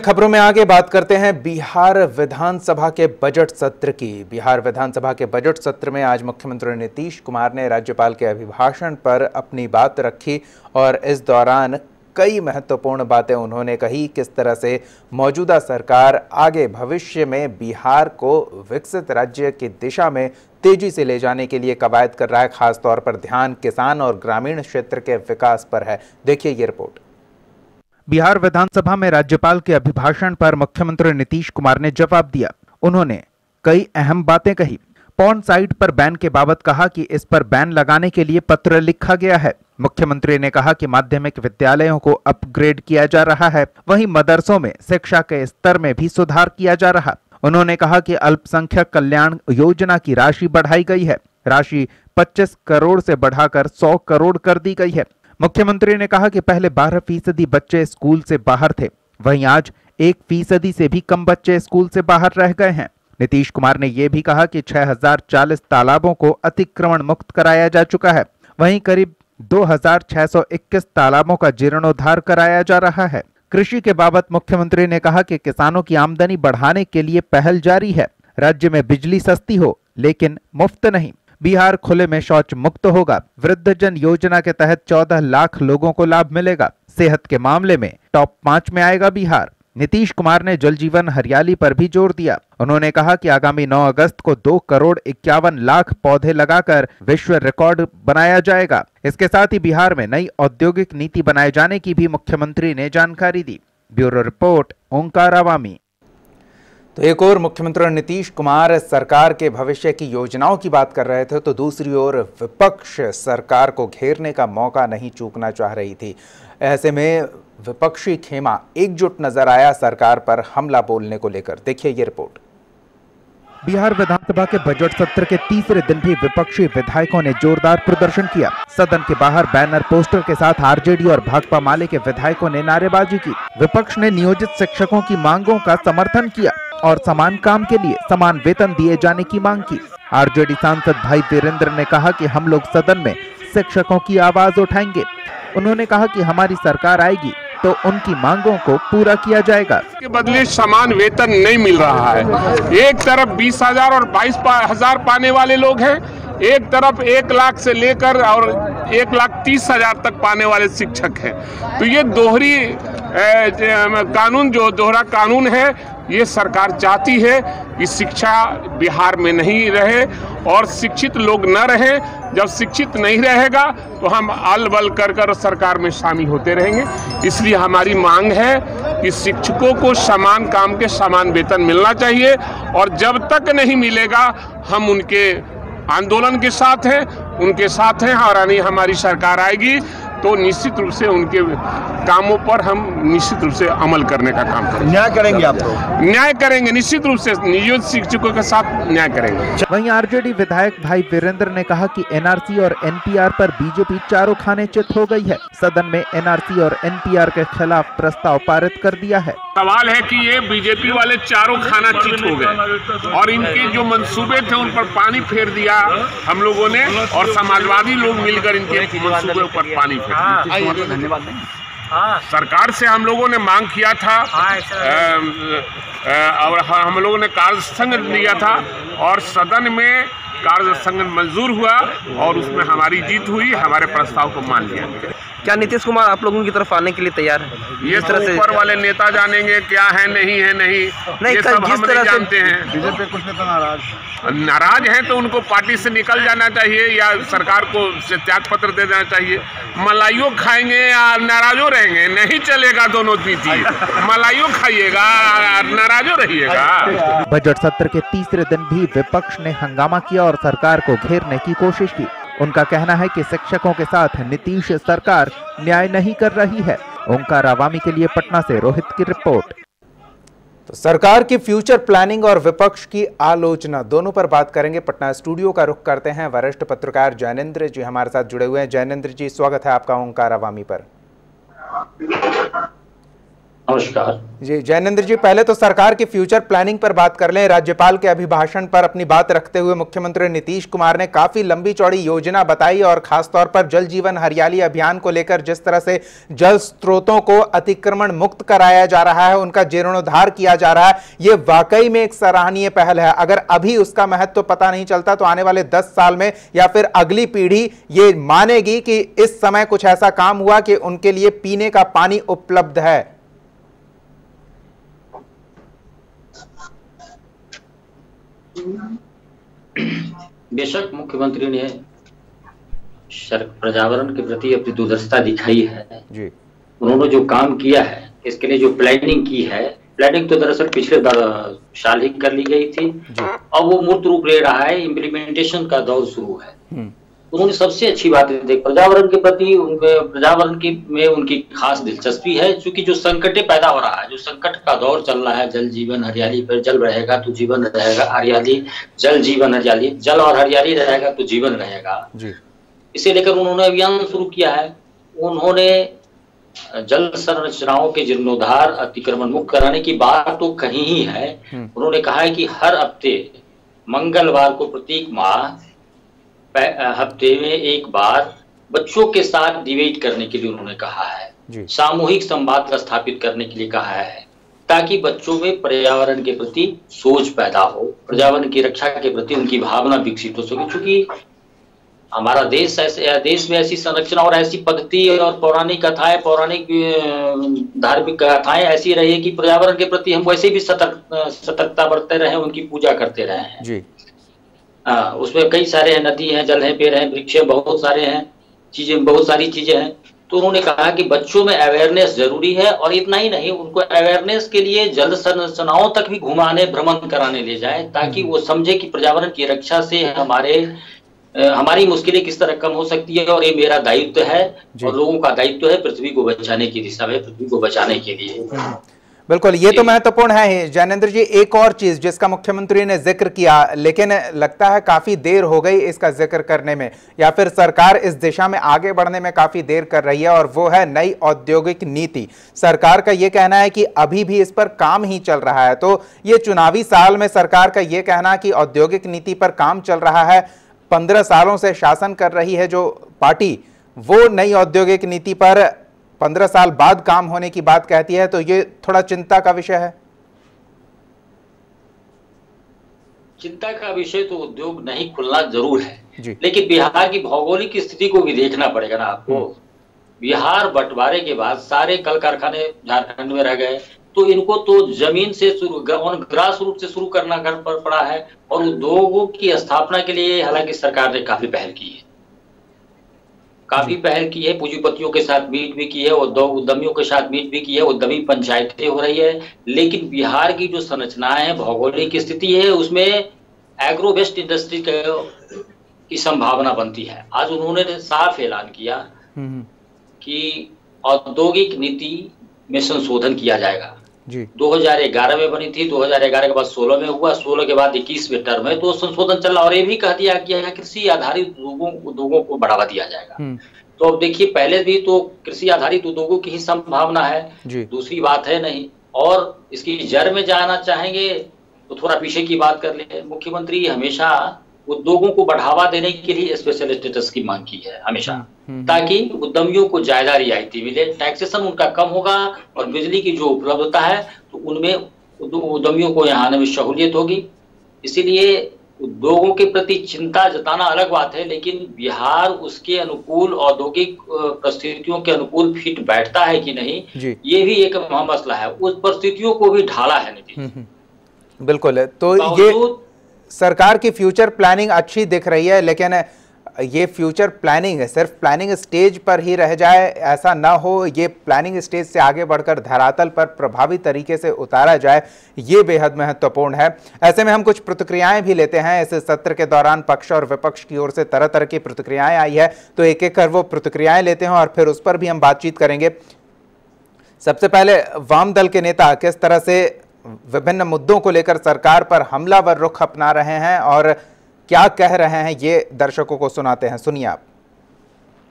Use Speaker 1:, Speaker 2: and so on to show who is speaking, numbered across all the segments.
Speaker 1: खबरों में आगे बात करते हैं बिहार विधानसभा के बजट सत्र की। बिहार विधानसभा के बजट सत्र में आज मुख्यमंत्री नीतीश कुमार ने राज्यपाल के अभिभाषण पर अपनी बात रखी और इस दौरान कई महत्वपूर्ण बातें उन्होंने कही। किस तरह से मौजूदा सरकार आगे भविष्य में बिहार को विकसित राज्य की दिशा में तेजी से ले जाने के लिए कवायद कर रहा है। खास तौर पर ध्यान किसान और ग्रामीण क्षेत्र के विकास पर है। देखिए ये रिपोर्ट। बिहार विधानसभा में राज्यपाल के अभिभाषण पर मुख्यमंत्री नीतीश कुमार ने जवाब दिया। उन्होंने कई अहम बातें कही। पॉर्न साइट पर बैन के बाबत कहा कि इस पर बैन लगाने के लिए पत्र लिखा गया है। मुख्यमंत्री ने कहा कि माध्यमिक विद्यालयों को अपग्रेड किया जा रहा है, वहीं मदरसों में शिक्षा के स्तर में भी सुधार किया जा रहा। उन्होंने कहा कि अल्पसंख्यक कल्याण योजना की राशि बढ़ाई गई है। राशि 25 करोड़ से बढ़ाकर 100 करोड़ कर दी गई है। मुख्यमंत्री ने कहा कि पहले 12% बच्चे स्कूल से बाहर थे, वहीं आज 1% से भी कम बच्चे स्कूल से बाहर रह गए हैं। नीतीश कुमार ने यह भी कहा कि 6040 तालाबों को अतिक्रमण मुक्त कराया जा चुका है, वहीं करीब 2621 तालाबों का जीर्णोद्धार कराया जा रहा है। कृषि के बाबत मुख्यमंत्री ने कहा कि किसानों की आमदनी बढ़ाने के लिए पहल जारी है। राज्य में बिजली सस्ती हो लेकिन मुफ्त नहीं। बिहार खुले में शौच मुक्त होगा। वृद्धजन योजना के तहत 14 लाख लोगों को लाभ मिलेगा। सेहत के मामले में टॉप 5 में आएगा बिहार। नीतीश कुमार ने जल जीवन हरियाली पर भी जोर दिया। उन्होंने कहा कि आगामी 9 अगस्त को 2 करोड़ 51 लाख पौधे लगाकर विश्व रिकॉर्ड बनाया जाएगा। इसके साथ ही बिहार में नई औद्योगिक नीति बनाए जाने की भी मुख्यमंत्री ने जानकारी दी। ब्यूरो रिपोर्ट, ओंकार अवामी। तो एक ओर मुख्यमंत्री नीतीश कुमार सरकार के भविष्य की योजनाओं की बात कर रहे थे, तो दूसरी ओर विपक्ष सरकार को घेरने का मौका नहीं चूकना चाह रही थी। ऐसे में विपक्षी खेमा एकजुट नजर आया सरकार पर हमला बोलने को लेकर। देखिए ये रिपोर्ट। बिहार विधानसभा के बजट सत्र के तीसरे दिन भी विपक्षी विधायकों ने जोरदार प्रदर्शन किया। सदन के बाहर बैनर पोस्टर के साथ आरजेडी और भाकपा माले के विधायकों ने नारेबाजी की। विपक्ष ने नियोजित शिक्षकों की मांगों का समर्थन किया और समान काम के लिए समान वेतन दिए जाने की मांग की। आरजेडी सांसद भाई वीरेंद्र ने कहा कि हम लोग सदन में शिक्षकों की आवाज उठाएंगे। उन्होंने कहा कि हमारी सरकार आएगी तो उनकी मांगों को पूरा किया जाएगा।
Speaker 2: के बदले समान वेतन नहीं मिल रहा है। एक तरफ 20,000 और 22,000 पाने वाले लोग हैं, एक तरफ 1 लाख से लेकर और 1,30,000 तक पाने वाले शिक्षक हैं। तो ये दोहरी कानून, जो दोहरा कानून है, ये सरकार चाहती है कि शिक्षा बिहार में नहीं रहे और शिक्षित लोग न रहे। जब शिक्षित नहीं रहेगा तो हम अल बल कर सरकार में शामिल होते रहेंगे। इसलिए हमारी मांग है कि शिक्षकों को समान काम के समान वेतन मिलना चाहिए और जब तक नहीं मिलेगा हम उनके आंदोलन के साथ हैं, उनके साथ हैं। और हमारी सरकार आएगी तो निश्चित रूप से उनके कामों पर हम निश्चित रूप से अमल करने का काम करेंगे।
Speaker 3: न्याय करेंगे आप लोग?
Speaker 2: न्याय करेंगे, निश्चित रूप से नियोजित शिक्षकों के साथ न्याय करेंगे।
Speaker 1: वहीं आरजेडी विधायक भाई वीरेंद्र ने कहा कि एनआरसी और एनपीआर पर बीजेपी चारों खाने चित हो गई है। सदन में एनआरसी और एनपीआर के खिलाफ प्रस्ताव पारित कर दिया है।
Speaker 2: सवाल है कि ये बीजेपी वाले चारों खाना चित हो गए और इनके जो मंसूबे थे उन पर पानी फेर दिया हम लोगों ने, और समाजवादी लोग मिलकर इनके मंसूबे पर पानी फेर दिया।
Speaker 3: धन्यवाद।
Speaker 2: सरकार से हम लोगों ने मांग किया था और हम लोगों ने कार्य संघ दिया था और सदन में कार्य संघ मंजूर हुआ और उसमें हमारी जीत हुई। हमारे प्रस्ताव को मान लिया गया।
Speaker 4: क्या नीतीश कुमार आप लोगों की तरफ आने के लिए तैयार है?
Speaker 2: ये तो ऊपर वाले नेता जानेंगे क्या है, नहीं है, नहीं ये सब हम नहीं जानते हैं।
Speaker 3: बीजेपी कुछ नेता
Speaker 2: नाराज हैं तो उनको पार्टी से निकल जाना चाहिए या सरकार को से त्याग पत्र दे देना चाहिए। मलाइयों खाएंगे या नाराजो रहेंगे? नहीं चलेगा दोनों नीति। मलाइयों खाइएगा, नाराजो रहिएगा।
Speaker 1: बजट सत्र के तीसरे दिन भी विपक्ष ने हंगामा किया और सरकार को घेरने की कोशिश की। उनका कहना है कि शिक्षकों के साथ नीतीश सरकार न्याय नहीं कर रही है। ओंकार अवामी के लिए पटना से रोहित की रिपोर्ट। तो सरकार की फ्यूचर प्लानिंग और विपक्ष की आलोचना दोनों पर बात करेंगे। पटना स्टूडियो का रुख करते हैं। वरिष्ठ पत्रकार जैनेंद्र जी हमारे साथ जुड़े हुए हैं। जैनेंद्र जी, स्वागत है आपका ओंकार अवामी पर।
Speaker 5: नमस्कार
Speaker 1: जी जैनेंद्र जी, पहले तो सरकार की फ्यूचर प्लानिंग पर बात कर लें। राज्यपाल के अभिभाषण पर अपनी बात रखते हुए मुख्यमंत्री नीतीश कुमार ने काफी लंबी चौड़ी योजना बताई और खासतौर पर जल जीवन हरियाली अभियान को लेकर जिस तरह से जल स्रोतों को अतिक्रमण मुक्त कराया जा रहा है, उनका जीर्णोद्धार किया जा रहा है, ये वाकई में एक सराहनीय पहल है। अगर अभी उसका महत्व पता नहीं चलता तो आने वाले 10 साल में या फिर अगली पीढ़ी ये मानेगी कि इस समय कुछ ऐसा काम हुआ कि उनके लिए पीने का पानी उपलब्ध है।
Speaker 5: बेशक मुख्यमंत्री ने पर्यावरण के प्रति अपनी दूरदर्शिता दिखाई है जी। उन्होंने जो काम किया है, इसके लिए जो प्लानिंग की है, प्लानिंग तो दरअसल पिछले साल ही कर ली गई थी। अब वो मूर्त रूप ले रहा है, इम्प्लीमेंटेशन का दौर शुरू है। उन्होंने सबसे अच्छी बात है, पर्यावरण के प्रति में उनकी खास दिलचस्पी है, क्योंकि जो संकटें पैदा हो रहा है, जो संकट का दौर चल रहा है, जल जीवन हरियाली पर, जल रहेगा तो जीवन रहेगा, हरियाली जल जीवन हरियाली, जल और हरियाली रहेगा तो जीवन रहेगा जी। इसे लेकर उन्होंने अभियान शुरू किया है। उन्होंने जल संरचनाओं के जीर्णोद्धार, अतिक्रमण मुक्त कराने की बात तो कही ही है। उन्होंने कहा है कि हर हफ्ते मंगलवार को प्रत्येक माह हफ्ते में एक बार बच्चों के साथ डिबेट करने के लिए उन्होंने कहा है, सामूहिक संवाद स्थापित करने के लिए कहा है, ताकि बच्चों में पर्यावरण के प्रति सोच पैदा हो, पर्यावरण की रक्षा के प्रति उनकी भावना विकसित हो सके। क्योंकि हमारा देश में ऐसी संरचना और ऐसी पद्धति और पौराणिक कथाएं, पौराणिक धार्मिक कथाएं ऐसी रही है कि पर्यावरण के प्रति हम वैसे भी सतर्कता बरतते रहे, उनकी पूजा करते रहे हैं जी। उसमें कई सारे हैं, नदी हैं, जल है, पेड़ हैं, वृक्ष है, बहुत सारे हैं, बहुत सारी चीजें हैं। तो उन्होंने कहा कि बच्चों में अवेयरनेस जरूरी है, और इतना ही नहीं, उनको अवेयरनेस के लिए जल संरचनाओं तक भी घुमाने, भ्रमण कराने ले जाए, ताकि वो समझे कि पर्यावरण की रक्षा से हमारी मुश्किलें किस तरह कम हो सकती है, और ये मेरा दायित्व है और लोगों का दायित्व है पृथ्वी को बचाने की दिशा में, पृथ्वी को बचाने के लिए।
Speaker 1: बिल्कुल, ये तो महत्वपूर्ण है ही। जैनेंद्र जी, एक और चीज जिसका मुख्यमंत्री ने जिक्र किया, लेकिन लगता है काफी देर हो गई इसका जिक्र करने में, या फिर सरकार इस दिशा में आगे बढ़ने में काफी देर कर रही है, और वो है नई औद्योगिक नीति। सरकार का ये कहना है कि अभी भी इस पर काम ही चल रहा है। तो ये चुनावी साल में सरकार का ये कहना कि औद्योगिक नीति पर काम चल रहा है, 15 सालों से शासन कर रही है जो पार्टी, वो नई औद्योगिक नीति पर 15 साल बाद काम होने की बात कहती है, तो ये थोड़ा चिंता का विषय है।
Speaker 5: चिंता का विषय तो उद्योग नहीं खुलना जरूर है जी। लेकिन बिहार की भौगोलिक स्थिति को भी देखना पड़ेगा ना आपको। बिहार बंटवारे के बाद सारे कल कारखाने झारखंड में रह गए, तो इनको तो जमीन से ग्रास रूट से शुरू करना पड़ा है, और उद्योगों की स्थापना के लिए हालांकि सरकार ने काफी पहल की है, पूंजीपतियों के साथ मीट भी की है, उद्यमियों के साथ मीट भी की है, उद्यमी पंचायतें हो रही है। लेकिन बिहार की जो संरचनाएं है, भौगोलिक स्थिति है, उसमें एग्रो वेस्ट इंडस्ट्री की संभावना बनती है। आज उन्होंने साफ ऐलान किया कि औद्योगिक नीति में संशोधन किया जाएगा जी। 2011 में बनी थी, 2011 के बाद 16 में हुआ, 16 के बाद 21वें टर्म है, तो संशोधन चल रहा। और ये भी कह दिया कि कृषि आधारित उद्योगों को बढ़ावा दिया जाएगा। तो अब देखिए, पहले भी तो कृषि आधारित उद्योगों की ही संभावना है, दूसरी बात है नहीं। और इसकी जड़ में जाना चाहेंगे तो थोड़ा पीछे की बात कर ले। मुख्यमंत्री हमेशा उद्योगों को बढ़ावा देने के लिए स्पेशल स्टेटस की मांग की है हमेशा, ताकि उद्यमियों को ज्यादा रियायती मिले, टैक्सेशन उनका कम होगा, और बिजली की जो उपलब्धता है तो उनमें उद्यमियों को यहाँ आने में सहूलियत होगी। इसीलिए उद्योगों के प्रति चिंता जताना अलग बात है, लेकिन बिहार उसके अनुकूल औद्योगिक परिस्थितियों के अनुकूल फिट बैठता है कि नहीं, ये भी एक मसला है। उस परिस्थितियों को भी ढाला है नीतीश।
Speaker 1: बिल्कुल, तो ये सरकार की फ्यूचर प्लानिंग अच्छी दिख रही है, लेकिन ये फ्यूचर प्लानिंग सिर्फ प्लानिंग स्टेज पर ही रह जाए, ऐसा ना हो। ये प्लानिंग स्टेज से आगे बढ़कर धरातल पर प्रभावी तरीके से उतारा जाए, ये बेहद महत्वपूर्ण है। ऐसे में हम कुछ प्रतिक्रियाएं भी लेते हैं। इस सत्र के दौरान पक्ष और विपक्ष की ओर से तरह तरह की प्रतिक्रियाएं आई है, तो एक एक कर वो प्रतिक्रियाएं लेते हैं और फिर उस पर भी हम बातचीत करेंगे। सबसे पहले वाम दल के नेता किस तरह से विभिन्न मुद्दों को लेकर सरकार पर हमलावर रुख अपना रहे हैं और क्या कह रहे हैं, ये दर्शकों को सुनाते हैं, सुनिए आप।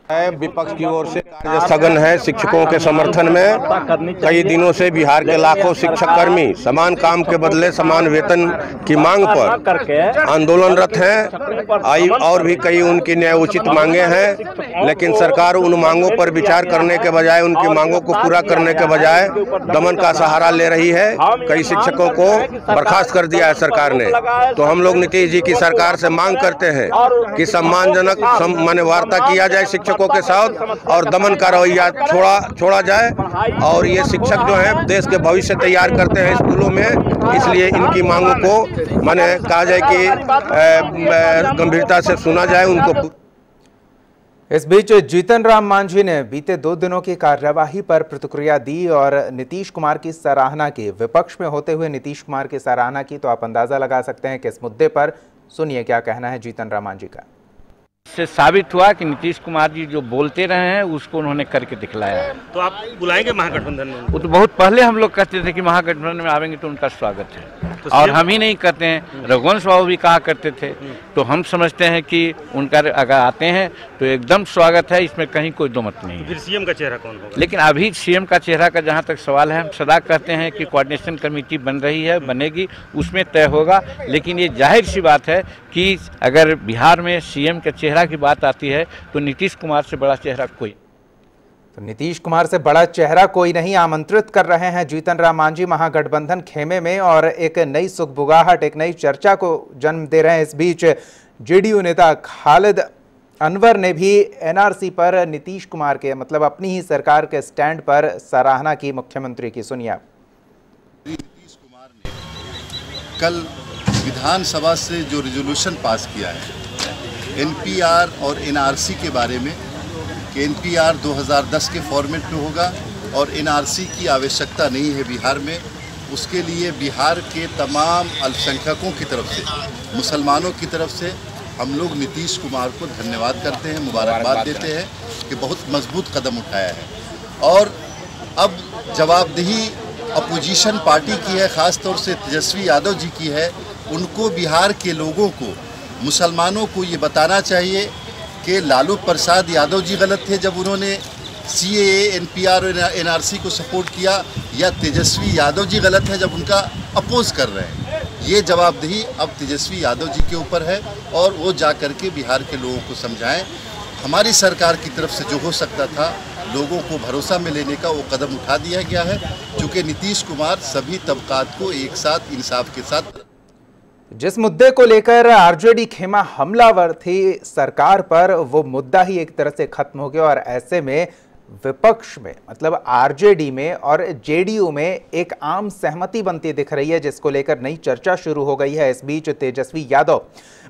Speaker 6: विपक्ष की ओर से कार्य स्थगन है शिक्षकों के समर्थन में। कई दिनों से बिहार के लाखों शिक्षक कर्मी समान काम के बदले समान वेतन की मांग पर आंदोलनरत हैं। और भी कई उनकी न्यायोचित मांगे हैं, लेकिन सरकार उन मांगों पर विचार करने के बजाय, उनकी मांगों को पूरा करने के बजाय दमन का सहारा ले रही है। कई शिक्षकों को बर्खास्त कर दिया है सरकार ने। तो हम लोग नीतीश जी की सरकार से मांग करते हैं कि सम्मानजनक माने वार्ता किया जाए शिक्षकों के साथ और दमन का रवैया छोड़ा जाए। और ये शिक्षक जो है देश के भविष्य तैयार करते हैं स्कूलों में, इसलिए इनकी मांगों को माने कहा जाए कि गंभीरता से सुना जाए उनको।
Speaker 1: इस बीच जीतन राम मांझी ने बीते 2 दिनों की कार्यवाही पर प्रतिक्रिया दी और नीतीश कुमार की सराहना की। विपक्ष में होते हुए नीतीश कुमार की सराहना की, तो आप अंदाजा लगा सकते हैं कि इस मुद्दे पर सुनिए क्या कहना है जीतन राम मांझी का।
Speaker 7: इससे साबित हुआ कि नीतीश कुमार जी जो बोलते रहे हैं उसको उन्होंने करके दिखलाया है।
Speaker 8: तो आप बुलाएंगे महागठबंधन में?
Speaker 7: वो तो बहुत पहले हम लोग कहते थे कि महागठबंधन में आवेंगे तो उनका स्वागत है, तो और हम ही नहीं कहते हैं, रघुवंश बाबू भी कहा करते थे। तो हम समझते हैं कि उनका अगर आते हैं तो एकदम स्वागत है, इसमें कहीं कोई दो मत नहीं है।
Speaker 8: फिर सीएम का चेहरा कौन होगा?
Speaker 7: लेकिन अभी सीएम का चेहरा का जहाँ तक सवाल है, हम सदा कहते हैं कि कोऑर्डिनेशन कमेटी बन रही है, बनेगी, उसमें तय होगा। लेकिन ये जाहिर सी बात है कि अगर बिहार में सीएम के चेहरा की बात आती है तो नीतीश कुमार से बड़ा चेहरा कोई,
Speaker 1: तो नीतीश कुमार से बड़ा चेहरा कोई नहीं। आमंत्रित कर रहे हैं जीतन राम मांझी महागठबंधन खेमे में और एक नई सुगबुगाहट, एक नई चर्चा को जन्म दे रहे हैं। इस बीच जेडीयू नेता खालिद अनवर ने भी एनआरसी पर नीतीश कुमार के मतलब अपनी ही सरकार के स्टैंड पर सराहना की मुख्यमंत्री की। सुनिए।
Speaker 9: नीतीश कुमार ने कल विधानसभा से जो रिजोल्यूशन पास किया है एनपीआर और एनआरसी के बारे में, कि एनपीआर 2010 के फॉर्मेट में होगा और एनआरसी की आवश्यकता नहीं है बिहार में, उसके लिए बिहार के तमाम अल्पसंख्यकों की तरफ से, मुसलमानों की तरफ से हम लोग नीतीश कुमार को धन्यवाद करते हैं, मुबारकबाद देते हैं कि बहुत मजबूत कदम उठाया है। और अब जवाबदेही अपोजिशन पार्टी की है, ख़ास तौर से तेजस्वी यादव जी की है। उनको बिहार के लोगों को, मुसलमानों को ये बताना चाहिए कि लालू प्रसाद यादव जी गलत थे जब उन्होंने सीएए, एनपीआर और एनआरसी को सपोर्ट किया, या तेजस्वी यादव जी गलत है जब उनका अपोज कर रहे हैं। ये जवाबदेही अब तेजस्वी यादव जी के ऊपर है और वो जा कर के बिहार के लोगों को समझाएं। हमारी सरकार की तरफ से जो हो सकता था लोगों को भरोसा में लेने का, वो कदम उठा दिया गया है, क्योंकि नीतीश कुमार सभी तबकात को एक साथ इंसाफ के साथ।
Speaker 1: जिस मुद्दे को लेकर आरजेडी खेमा हमलावर थी सरकार पर, वो मुद्दा ही एक तरह से खत्म हो गया और ऐसे में विपक्ष में मतलब आरजेडी में और जेडीयू में एक आम सहमति बनती दिख रही है, जिसको लेकर नई चर्चा शुरू हो गई है। इस बीच तेजस्वी यादव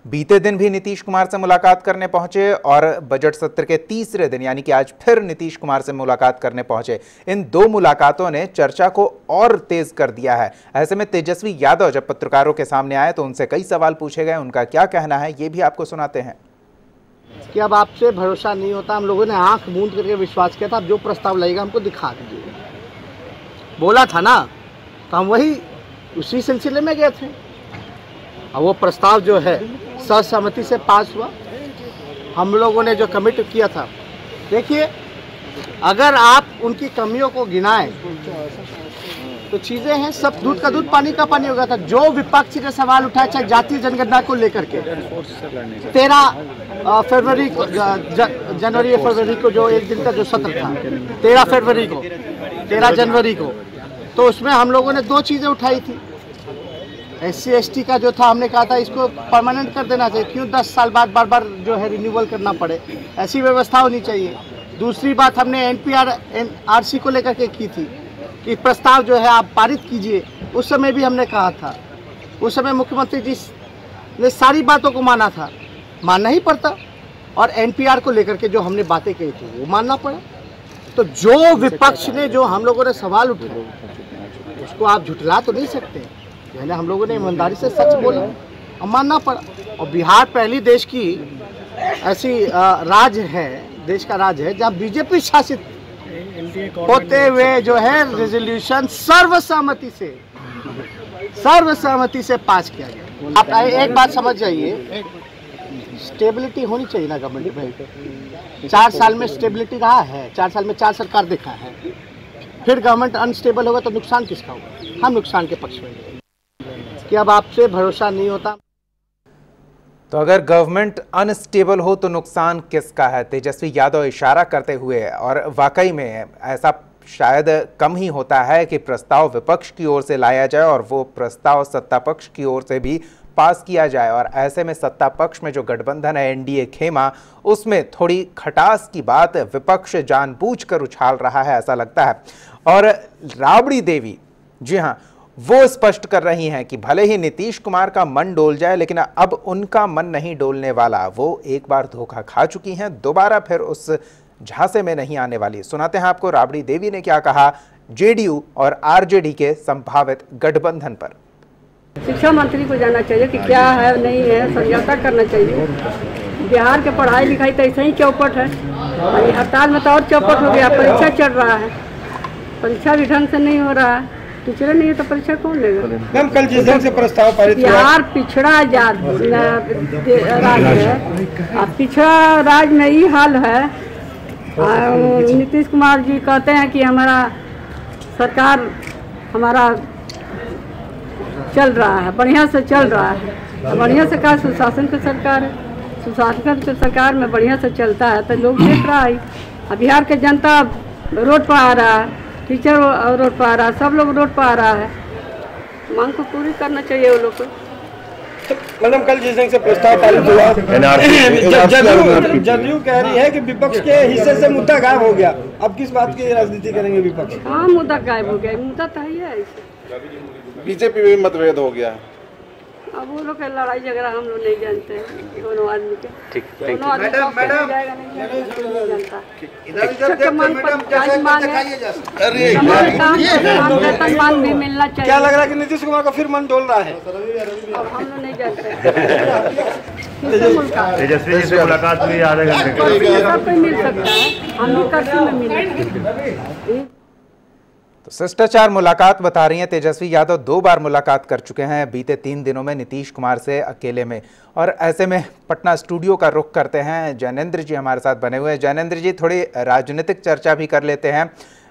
Speaker 1: बीते दिन भी नीतीश कुमार से मुलाकात करने पहुंचे और बजट सत्र के तीसरे दिन यानी कि आज फिर नीतीश कुमार से मुलाकात करने पहुंचे। इन 2 मुलाकातों ने चर्चा को और तेज कर दिया है। ऐसे में तेजस्वी यादव जब पत्रकारों के सामने आए तो उनसे कई सवाल पूछे गए। उनका क्या कहना है ये भी आपको सुनाते हैं।
Speaker 10: कि अब आपसे भरोसा नहीं होता, हम लोगों ने आंख मूंद करके विश्वास किया था, अब जो प्रस्ताव लगेगा हमको दिखा दीजिए, बोला था ना, तो हम वही उसी सिलसिले में गए थे। और वो प्रस्ताव जो है सर्वसम्मति से पास हुआ। हम लोगों ने जो कमिट किया था, देखिए अगर आप उनकी कमियों को गिनाएं तो चीज़ें हैं, सब दूध का दूध पानी का पानी हो गया था। जो विपक्ष ने सवाल उठाया, चाहे जातीय जनगणना को लेकर के 13 फरवरी को, जनवरी या फरवरी को जो एक दिन का जो सत्र था, 13 जनवरी को, तो उसमें हम लोगों ने 2 चीज़ें उठाई थी। SC ST का जो था, हमने कहा था इसको परमानेंट कर देना चाहिए, क्यों 10 साल बाद बार बार जो है रिन्यूअल करना पड़े, ऐसी व्यवस्था होनी चाहिए। दूसरी बात हमने NPR NRC को लेकर के की थी कि प्रस्ताव जो है आप पारित कीजिए। उस समय भी हमने कहा था, उस समय मुख्यमंत्री जी ने सारी बातों को माना था, मानना ही पड़ता, और NPR को लेकर के जो हमने बातें कही थी वो मानना पड़ा। तो जो विपक्ष ने, जो हम लोगों ने सवाल उठाए, उसको आप झुठला तो नहीं सकते। यानी हम लोगों ने ईमानदारी से सच बोला और मानना पड़ा। और बिहार पहली देश की ऐसी राज्य है, देश का राज्य है जहाँ बीजेपी शासित होते हुए जो है रेजोल्यूशन सर्वसम्मति से पास किया गया। आप एक बात समझ जाइए, स्टेबिलिटी होनी चाहिए ना गवर्नमेंट में। 4 साल में स्टेबिलिटी रहा है, 4 साल में 4 सरकार देखा है। फिर गवर्नमेंट अनस्टेबल होगा तो नुकसान किसका होगा? हम नुकसान के पक्ष में कि अब आपसे भरोसा नहीं होता।
Speaker 1: तो अगर गवर्नमेंट अनस्टेबल हो तो नुकसान किसका है? तेजस्वी यादव इशारा करते हुए, और वाकई में ऐसा शायद कम ही होता है कि प्रस्ताव विपक्ष की ओर से लाया जाए और वो प्रस्ताव सत्ता पक्ष की ओर से भी पास किया जाए, और ऐसे में सत्ता पक्ष में जो गठबंधन है एनडीए खेमा, उसमें थोड़ी खटास की बात विपक्ष जानबूझकर उछाल रहा है, ऐसा लगता है। और राबड़ी देवी, जी हाँ, वो स्पष्ट कर रही हैं कि भले ही नीतीश कुमार का मन डोल जाए, लेकिन अब उनका मन नहीं डोलने वाला। वो एक बार धोखा खा चुकी हैं, दोबारा फिर उस झांसे में नहीं आने वाली। सुनाते हैं आपको राबड़ी देवी ने क्या कहा जेडीयू और आरजेडी के संभावित गठबंधन पर।
Speaker 11: शिक्षा मंत्री को जाना चाहिए कि क्या है नहीं है, समझौता करना चाहिए। बिहार के पढ़ाई लिखाई तो ऐसे ही चौपट है, और हड़ताल में तो और चौपट हो गया। परीक्षा चल रहा है, परीक्षा भी ढंग से नहीं हो रहा है। टीचर नहीं है तो परीक्षा कौन लेगा?
Speaker 12: मैम, कल जिस ढंग से प्रस्ताव पारित हुआ,
Speaker 11: बिहार पिछड़ा राज्य है, पिछड़ा राज्य में ये हाल है। नीतीश कुमार जी कहते हैं कि हमारा सरकार हमारा चल रहा है, बढ़िया से चल रहा है। बढ़िया से कहा सुशासन की सरकार है, सुशासन की सरकार में बढ़िया से चलता है तो लोग देख रहा है। बिहार के जनता रोड पर आ रहा है, टीचर रोड पर आ रहा है, सब लोग रोड पर आ रहा है। मांग को पूरी करना चाहिए वो लोग को।
Speaker 12: मैडम, कल जिस ढंग से प्रस्ताव पारित हुआ, जदयू कह रही है कि विपक्ष के हिस्से से मुद्दा गायब हो गया। अब किस बात की राजनीति करेंगे विपक्ष?
Speaker 11: हाँ, मुद्दा गायब हो गया, मुद्दा तो ही है।
Speaker 3: बीजेपी में मतभेद हो गया।
Speaker 11: अब वो लोग लड़ाई झगड़ा हम लोग नहीं जानते हैं, दोनों आदमी के।
Speaker 4: ठीक,
Speaker 11: दोनों आदमी नहीं जानता। शिक्षक के मांग पर मान भी मिलना चाहिए।
Speaker 12: क्या लग रहा है कि नीतीश कुमार का फिर मन डोल रहा है?
Speaker 11: हम लोग नहीं जानते।
Speaker 8: तेजस्वी जी से मुलाकात हुई आधे घंटे के,
Speaker 11: सब कोई मिल सकता है, हम लोग कर्फ्यू में मिले।
Speaker 1: तो शिष्टाचार मुलाकात बता रही हैं तेजस्वी यादव 2 बार मुलाकात कर चुके हैं बीते 3 दिनों में नीतीश कुमार से अकेले में। और ऐसे में पटना स्टूडियो का रुख करते हैं, जैनेंद्र जी हमारे साथ बने हुए हैं। जैनेंद्र जी, थोड़ी राजनीतिक चर्चा भी कर लेते हैं।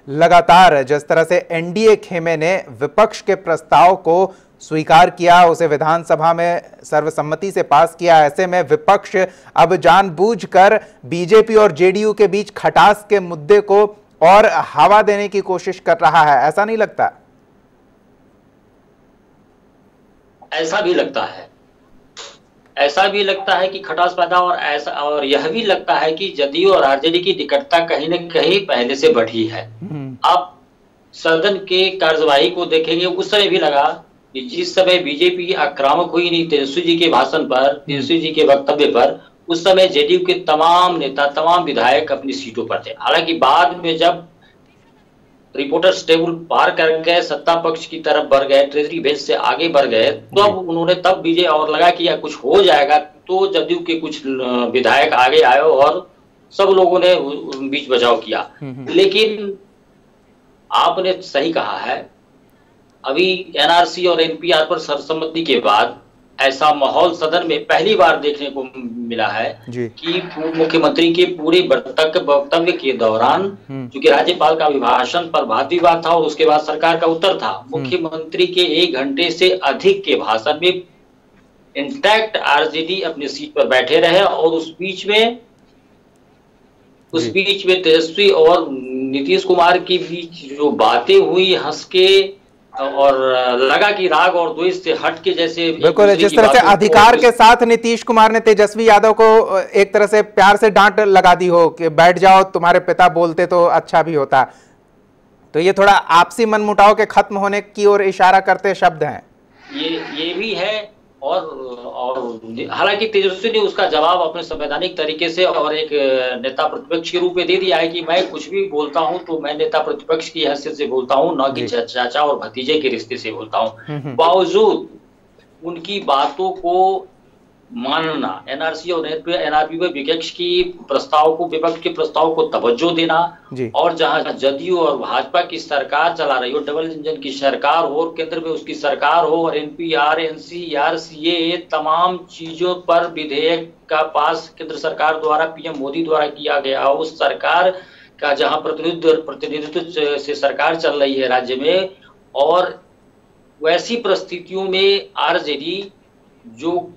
Speaker 1: लगातार जिस तरह से एनडीए खेमे ने विपक्ष के प्रस्ताव को स्वीकार किया, उसे विधानसभा में सर्वसम्मति से पास किया, ऐसे में विपक्ष अब जानबूझकर बीजेपी और जेडीयू के बीच खटास के मुद्दे को और हवा देने की कोशिश कर रहा है, ऐसा नहीं लगता?
Speaker 5: ऐसा भी लगता है, ऐसा भी लगता है कि खटास पैदा, और ऐसा, और यह भी लगता है कि जदयू और आरजेडी की निकटता कहीं न कहीं पहले से बढ़ी है। आप सदन के कार्यवाही को देखेंगे, उस समय भी लगा कि जिस समय बीजेपी आक्रामक हुई नहीं तेजस्वी जी के भाषण पर, तेजस्वी जी के वक्तव्य पर, उस समय जेडीयू के तमाम नेता, तमाम विधायक अपनी सीटों पर थे। हालांकि बाद में जब रिपोर्टर्स टेबल पार करके सत्ता पक्ष की तरफ बढ़ गए, ट्रेजरी बेंच से आगे बढ़ गए, तो अब उन्होंने तब बीजे और लगा कि या कुछ हो जाएगा, तो जदयू के कुछ विधायक आगे आए और सब लोगों ने बीच बचाव किया। लेकिन आपने सही कहा है, अभी एनआरसी और एनपीआर पर सर्वसम्मति के बाद ऐसा माहौल सदन में पहली बार देखने को मिला है कि मुख्यमंत्री के पूरे वक्तव्य के दौरान, चूंकि राज्यपाल का अभिभाषण पर वाद विवाद था और उसके बाद सरकार का उत्तर था, मुख्यमंत्री के 1 घंटे से अधिक के भाषण में इंटैक्ट आरजेडी अपनी सीट पर बैठे रहे, और उस बीच में तेजस्वी और नीतीश कुमार के बीच जो बातें हुई, हंस के, और लगा कि राग और द्वेष से हट के, जैसे
Speaker 1: बिल्कुल जिस तरह से अधिकार के साथ नीतीश कुमार ने तेजस्वी यादव को एक तरह से प्यार से डांट लगा दी हो कि बैठ जाओ, तुम्हारे पिता बोलते तो अच्छा भी होता, तो ये थोड़ा आपसी मनमुटाव के खत्म होने की ओर इशारा करते शब्द हैं।
Speaker 5: ये भी है, और हालांकि तेजस्वी ने उसका जवाब अपने संवैधानिक तरीके से और एक नेता प्रतिपक्ष के रूप में दे दिया है कि मैं कुछ भी बोलता हूं तो मैं नेता प्रतिपक्ष की हैसियत से बोलता हूं, न कि चाचा और भतीजे के रिश्ते से बोलता हूं। बावजूद उनकी बातों को मानना, एनआरसी और एनआरपी में विपक्ष के प्रस्ताव को तवज्जो देना, और जहां जदयू और भाजपा की सरकार चला रही हो, डबल इंजन की सरकार हो और केंद्र में उसकी सरकार हो, और एनपीआर, एनसीआर, सीएए तमाम चीजों पर विधेयक का पास केंद्र सरकार द्वारा, पीएम मोदी द्वारा किया गया हो, उस सरकार का जहां प्रतिनिधित्व से सरकार चल रही है राज्य में, और वैसी परिस्थितियों में आरजेडी जो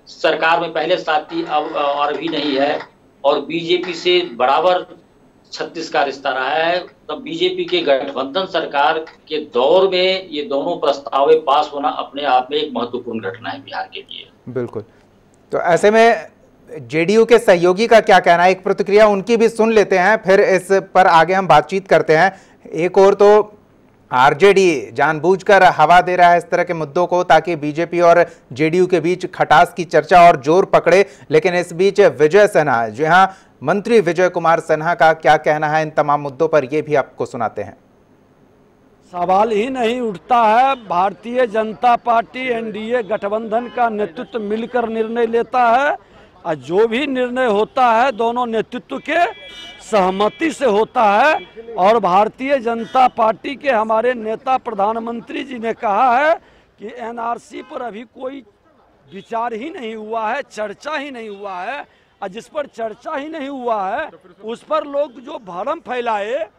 Speaker 5: सरकार में पहले साथ थी अब और भी नहीं है, और बीजेपी से बराबर 36 का रिश्ता रहा है, तब बीजेपी के गठबंधन सरकार के दौर में ये दोनों प्रस्ताव पास होना अपने आप में एक महत्वपूर्ण घटना है बिहार के लिए।
Speaker 1: बिल्कुल। तो ऐसे में जेडीयू के सहयोगी का क्या कहना है, एक प्रतिक्रिया उनकी भी सुन लेते हैं, फिर इस पर आगे हम बातचीत करते हैं। एक और तो आरजेडी जानबूझकर हवा दे रहा है इस तरह के मुद्दों को ताकि बीजेपी और जेडीयू के बीच खटास की चर्चा और जोर पकड़े, लेकिन इस बीच विजय सिन्हा, जी हां, मंत्री विजय कुमार सिन्हा का क्या कहना है इन तमाम मुद्दों पर, ये भी आपको सुनाते हैं।
Speaker 13: सवाल ही नहीं उठता है। भारतीय जनता पार्टी एनडीए गठबंधन का नेतृत्व मिलकर निर्णय लेता है, और जो भी निर्णय होता है दोनों नेतृत्व के सहमति से होता है। और भारतीय जनता पार्टी के हमारे नेता प्रधानमंत्री जी ने कहा है कि एनआरसी पर अभी कोई विचार ही नहीं हुआ है, चर्चा ही नहीं हुआ है, और जिस पर चर्चा ही नहीं हुआ है उस पर लोग जो भ्रम फैलाए,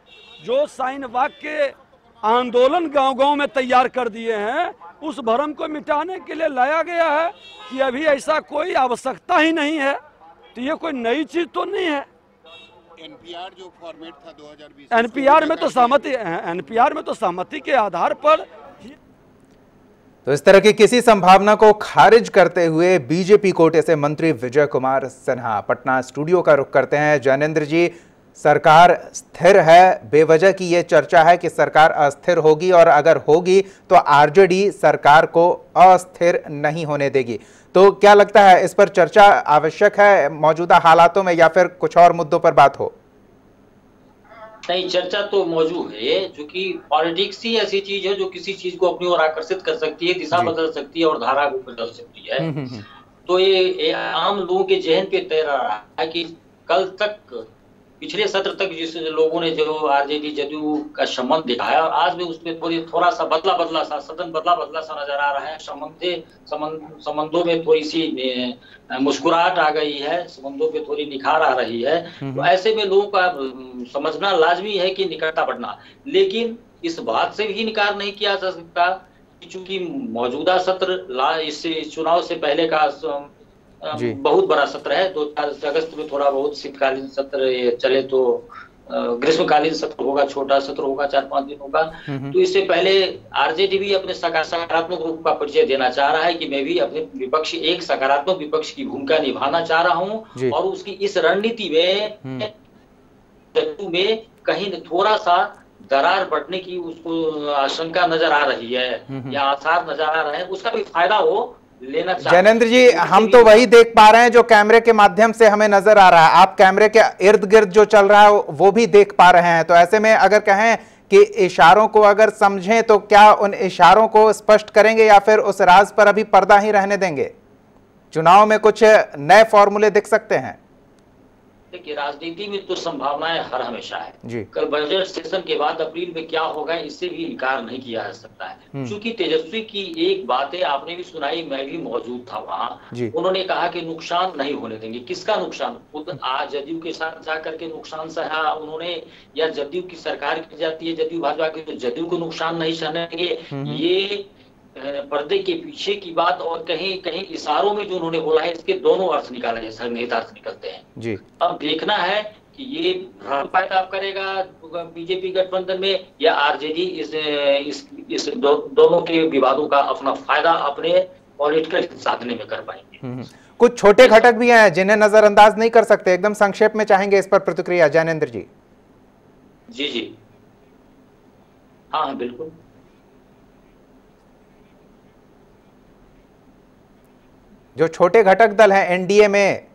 Speaker 13: जो साइन बाग के आंदोलन गांव-गांव में तैयार कर दिए हैं, उस भ्रम को मिटाने के लिए लाया गया है कि अभी ऐसा कोई आवश्यकता ही नहीं है। तो ये कोई नई चीज तो नहीं है।
Speaker 9: एनपीआर जो फॉर्मेट था 2020,
Speaker 13: एनपीआर में तो सहमति के आधार पर।
Speaker 1: तो इस तरह की किसी संभावना को खारिज करते हुए बीजेपी कोटे से मंत्री विजय कुमार सिन्हा पटना स्टूडियो का रुख करते हैं। ज्ञानेंद्र जी, सरकार स्थिर है, बेवजह की ये चर्चा है कि सरकार अस्थिर होगी, और अगर होगी तो आरजेडी सरकार को अस्थिर नहीं होने देगी। तो क्या लगता है, इस पर चर्चा आवश्यक है मौजूदा हालातों में, या फिर कुछ और मुद्दों पर बात हो?
Speaker 5: नहीं, चर्चा तो मौजूद है, क्योंकि पॉलिटिक्स ही ऐसी चीज है जो किसी चीज को अपनी ओर आकर्षित कर सकती है, दिशा बदल सकती है और धारा को बदल सकती है। तो ये आम लोगों के जहन पे तैर रहा है कि कल तक, पिछले सत्र तक जिस लोगों ने जो आरजेडी जदयू का संबंध देखा है, और आज भी उसमें थोड़ा सा बदला सा सदन बदला सा नजर आ रहा है। संबंधों में थोड़ी सी मुस्कुराहट आ गई है, संबंधों पे थोड़ी निखार आ रही है। तो ऐसे में लोगों का समझना लाजमी है कि निकटता बढ़ना, लेकिन इस बात से भी इनकार नहीं किया जा सकता कि चूंकि मौजूदा सत्र इस चुनाव से पहले का बहुत बड़ा सत्र है। 2 अगस्त में थोड़ा बहुत शीतकालीन सत्र चले तो ग्रीष्मकालीन सत्र होगा, छोटा सत्र होगा, 4-5 दिन होगा। तो इससे पहले आरजेडी भी अपने सकारात्मक रूप का परिचय देना चाह रहा है कि मैं भी अपने एक सकारात्मक विपक्ष की भूमिका निभाना चाह रहा हूं, और उसकी इस रणनीति में कहीं थोड़ा सा दरार बढ़ने की उसको आशंका नजर आ रही है, या आसार नजर आ रहे हैं, उसका भी फायदा हो लेना।
Speaker 1: ज्ञानेंद्र जी, हम तो वही देख पा रहे हैं जो कैमरे के माध्यम से हमें नजर आ रहा है, आप कैमरे के इर्द गिर्द जो चल रहा है वो भी देख पा रहे हैं। तो ऐसे में अगर कहें कि इशारों को अगर समझें तो क्या उन इशारों को स्पष्ट करेंगे, या फिर उस राज पर अभी पर्दा ही रहने देंगे? चुनाव में कुछ नए फॉर्मूले दिख सकते हैं?
Speaker 5: देखिए, राजनीति में तो संभावनाएं हर हमेशा है
Speaker 1: जी।
Speaker 5: कल बजट सेशन के बाद अप्रैल में क्या होगा इससे भी इनकार नहीं किया जा सकता है। क्योंकि तेजस्वी की एक बातें आपने भी सुनाई, मैं भी मौजूद था वहां। उन्होंने कहा कि नुकसान नहीं होने देंगे। किसका नुकसान? खुद आज जदयू के साथ जाकर के नुकसान सहा उन्होंने, या जदयू की सरकार की जाती है जदयू भाजपा की, तो जदयू को नुकसान नहीं सहने देंगे। ये पर्दे के पीछे की बात, और कहीं कहीं इशारों में जो उन्होंने बोला है, इसके दोनों अर्थ निकाले जैसा निहितार्थ निकलते हैं जी। अब देखना है कि ये भ्रम पैदा करेगा बीजेपी गठबंधन में, या आरजेडी इस दोनों के विवादों का अपना फायदा अपने पॉलिटिकल साधने में कर पाएंगे।
Speaker 1: कुछ छोटे घटक भी हैं जिन्हें नजरअंदाज नहीं कर सकते। एकदम संक्षेप में चाहेंगे इस पर प्रतिक्रिया ज्ञानेंद्र जी?
Speaker 5: जी हाँ बिल्कुल।
Speaker 1: जो छोटे घटक दल हैं एनडीए में,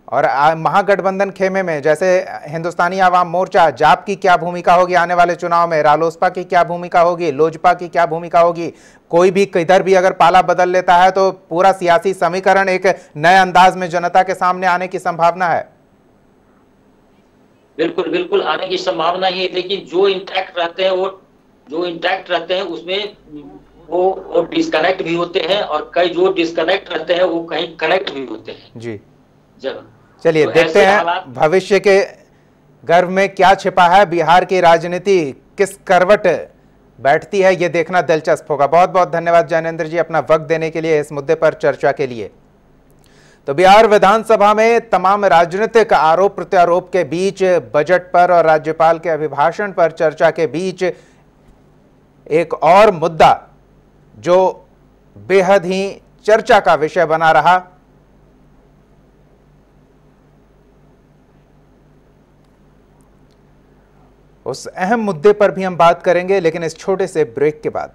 Speaker 1: और महागठबंधन खेमे में जैसे हिंदुस्तानी आवाम मोर्चा, जाप की क्या भूमिका होगी आने वाले चुनाव में, रालोसपा की क्या भूमिका होगी, लोजपा की क्या भूमिका होगी? कोई भी किधर भी अगर पाला बदल लेता है तो पूरा सियासी समीकरण एक नए अंदाज में जनता के सामने आने की संभावना है।
Speaker 5: बिल्कुल बिल्कुल आने की संभावना ही है, लेकिन जो इंटैक्ट रहते हैं उसमें वो डिस्कनेक्ट भी होते हैं, और कई जो डिस्कनेक्ट रहते हैं वो कहीं कनेक्ट भी होते हैं।
Speaker 1: जी चलिए तो देखते हैं भविष्य के गर्भ में क्या छिपा है, बिहार की राजनीति किस करवट बैठती है, ये देखना दिलचस्प होगा। बहुत बहुत धन्यवाद ज्ञानेंद्र जी अपना वक्त देने के लिए, इस मुद्दे पर चर्चा के लिए। तो बिहार विधानसभा में तमाम राजनीतिक आरोप प्रत्यारोप के बीच बजट पर और राज्यपाल के अभिभाषण पर चर्चा के बीच एक और मुद्दा जो बेहद ही चर्चा का विषय बना रहा, उस अहम मुद्दे पर भी हम बात करेंगे, लेकिन इस छोटे से ब्रेक के बाद।